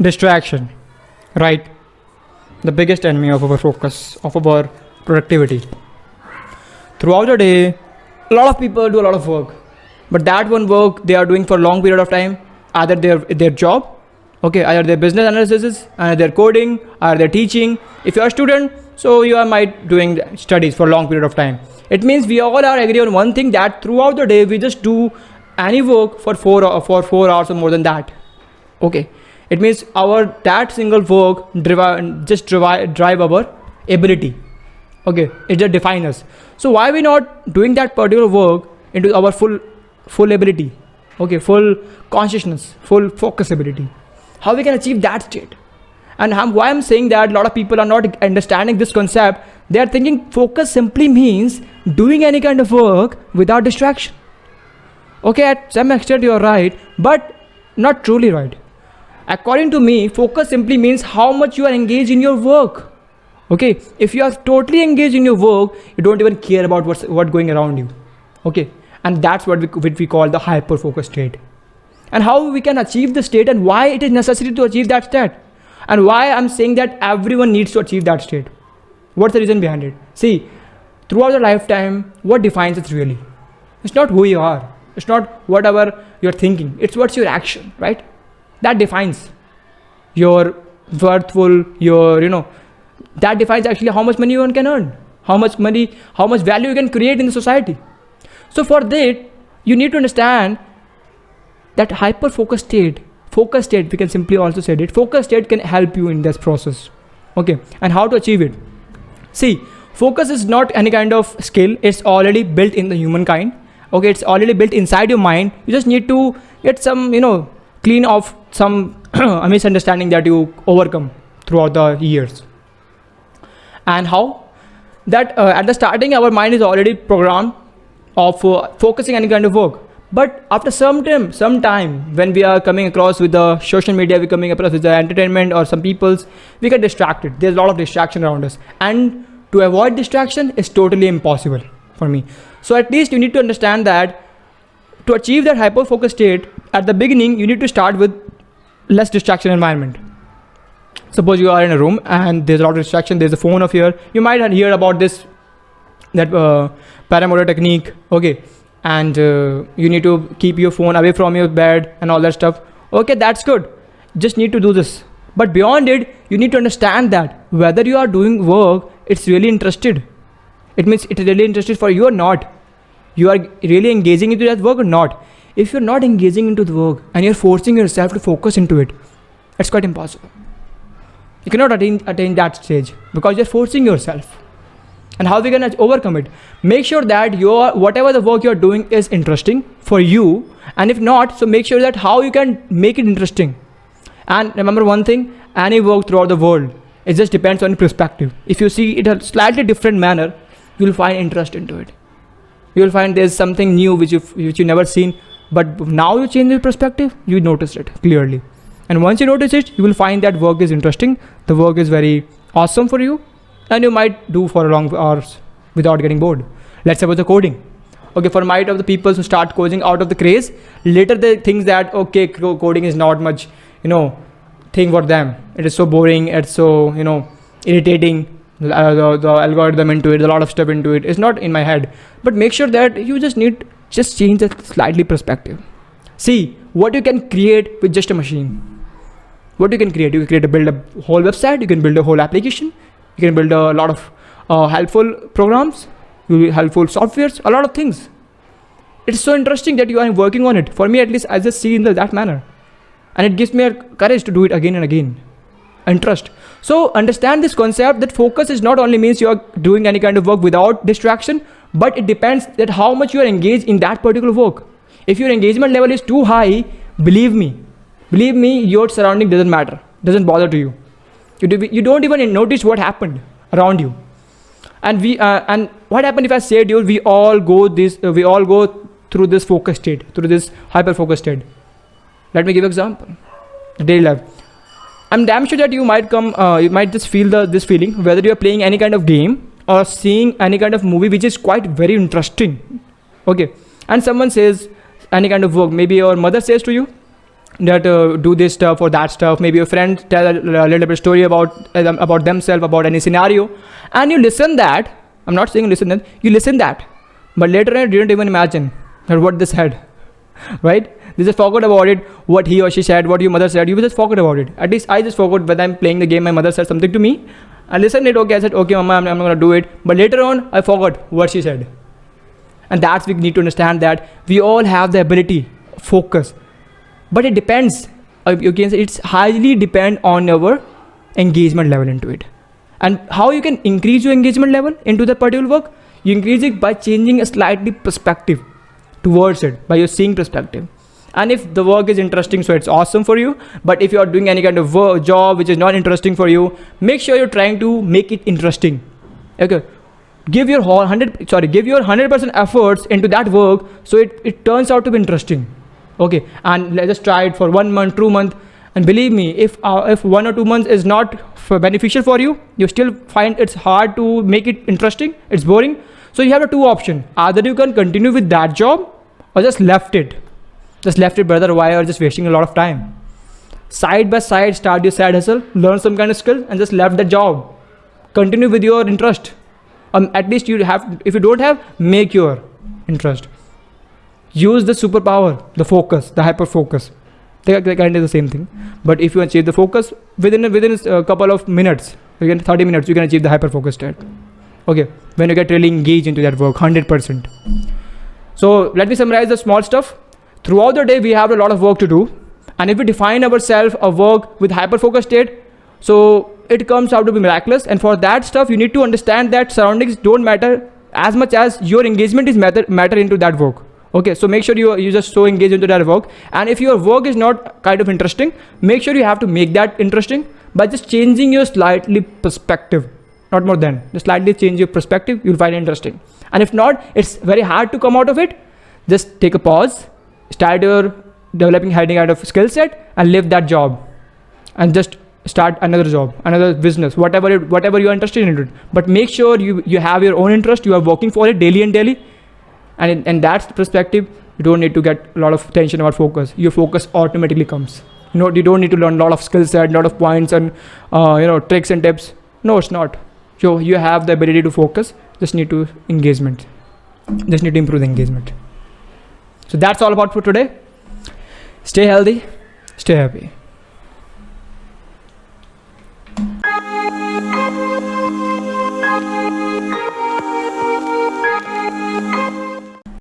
Distraction, right? The biggest enemy of our focus, of our productivity. Throughout the day, a lot of people do a lot of work, but that one work they are doing for a long period of time, either their job, okay, either their business analysis, either their coding, either their teaching. If you are a student, so you are might doing studies for a long period of time. It means we all are agree on one thing, that throughout the day we just do any work for 4 hours or more than that. Okay, it means our that single work drive our ability. Okay, it just defines us. So why we not doing that particular work into our full ability? Okay, full consciousness, full focus ability. How we can achieve that state? And why I'm saying that a lot of people are not understanding this concept. They are thinking focus simply means doing any kind of work without distraction. Okay, at some extent you are right, but not truly right. According to me, focus simply means how much you are engaged in your work. Okay, if you are totally engaged in your work, you don't even care about what's going around you. Okay, and that's what we call the hyper focus state. And how we can achieve the state, and why it is necessary to achieve that state, and why I'm saying that everyone needs to achieve that state. What's the reason behind it? See, throughout your lifetime, what defines it really? It's not who you are. It's not whatever you're thinking. It's what's your action, right? That defines your worthful, that defines actually how much money you can earn, how much value you can create in the society. So for that, you need to understand that hyper focus state, we can simply also say it, focus state can help you in this process. Okay, and how to achieve it? See, focus is not any kind of skill. It's already built in the humankind. Okay, it's already built inside your mind. You just need to get some, clean off some misunderstanding that you overcome throughout the years. And how? That at the starting, our mind is already programmed of focusing any kind of work. But after some time, when we are coming across with the social media, we're coming across with the entertainment or some people's, we get distracted. There's a lot of distraction around us. And to avoid distraction is totally impossible for me. So at least you need to understand that to achieve that hyper focus state, at the beginning, you need to start with less distraction environment. Suppose you are in a room and there's a lot of distraction. There's a phone of here. You might have heard about that paramotor technique. Okay. And you need to keep your phone away from your bed and all that stuff. Okay, that's good. Just need to do this. But beyond it, you need to understand that whether you are doing work, it's really interested. It means it's really interested for you or not. You are really engaging into that work or not. If you're not engaging into the work and you're forcing yourself to focus into it, it's quite impossible. You cannot attain that stage because you're forcing yourself. And how we can overcome it? Make sure that whatever the work you're doing is interesting for you, and if not, so make sure that how you can make it interesting. And remember one thing, any work throughout the world, it just depends on your perspective. If you see it a slightly different manner, you'll find interest into it. You'll find there's something new which you never seen, but now you change your perspective, you notice it clearly. And once you notice it, you will find that work is interesting, the work is very awesome for you, and you might do for long hours without getting bored. Let's suppose the coding. Okay, for might of the people who start coding out of the craze, later they think that okay, coding is not much, thing for them. It is so boring, it's so, irritating. The algorithm into it, a lot of stuff into it. It's not in my head. But make sure that you just change the slightly perspective. See what you can create with just a machine. What you can create? You can build a whole website. You can build a whole application. You can build a lot of helpful programs, helpful softwares, a lot of things. It's so interesting that you are working on it. For me, at least, I just see in that manner. And it gives me a courage to do it again and again. And trust. So understand this concept that focus is not only means you are doing any kind of work without distraction, but it depends that how much you are engaged in that particular work. If your engagement level is too high, believe me, your surrounding doesn't matter, doesn't bother to you. You don't even notice what happened around you. And what happened if I said you we all go through this focus state, through this hyper focus state. Let me give an example. Daily life. I'm damn sure that you might just feel this feeling whether you are playing any kind of game or seeing any kind of movie which is quite very interesting. Okay, and someone says any kind of work. Maybe your mother says to you, that do this stuff or that stuff. Maybe your friend tell a little bit story about themselves, about any scenario, and you listen that. I'm not saying listen that, you listen that, but later on you didn't even imagine that what they said, right? They just forgot about it, what he or she said, what your mother said, you just forgot about it. At least I just forgot when I'm playing the game, my mother said something to me, I listened it, okay, I said, okay mama, I'm gonna do it, but later on I forgot what she said. And that's we need to understand that we all have the ability, focus, but it depends, you can say it's highly depend on our engagement level into it. And how you can increase your engagement level into that particular work? You increase it by changing a slightly perspective towards it, by your seeing perspective. And if the work is interesting, so it's awesome for you. But if you are doing any kind of job which is not interesting for you, make sure you're trying to make it interesting. Okay, give your 100% efforts into that work, so it turns out to be interesting. Okay, and let's just try it for 1 month, 2 months, and believe me, if 1 or 2 months is not beneficial for you, you still find it's hard to make it interesting, it's boring. So you have the two options: either you can continue with that job or just left it, brother. Why are you just wasting a lot of time? Side by side, start your side hustle, learn some kind of skill, and just left the job. Continue with your interest. At least you have, if you don't have, make your interest. Use the superpower, the focus, the hyper focus. They kind of the same thing. But if you achieve the focus within a couple of minutes, within 30 minutes, you can achieve the hyper focus state. Okay, when you get really engaged into that work, 100%. So let me summarize the small stuff. Throughout the day, we have a lot of work to do. And if we define ourselves a work with hyper focus state, so it comes out to be miraculous. And for that stuff, you need to understand that surroundings don't matter as much as your engagement is matter into that work. Okay, so make sure you just so engaged into that work. And if your work is not kind of interesting, make sure you have to make that interesting by just changing your slightly perspective. Not more than, just slightly change your perspective, you'll find it interesting. And if not, it's very hard to come out of it. Just take a pause, start your developing hiding out of skill set, and leave that job and just start another job, another business, whatever you are interested in it. But make sure you have your own interest, you are working for it daily and daily. And in that perspective, you don't need to get a lot of tension about focus. Your focus automatically comes. You don't need to learn a lot of skill set, a lot of points and tricks and tips. No, it's not. So you have the ability to focus, just need to engagement. Just need to improve the engagement. So that's all about for today. Stay healthy, stay happy.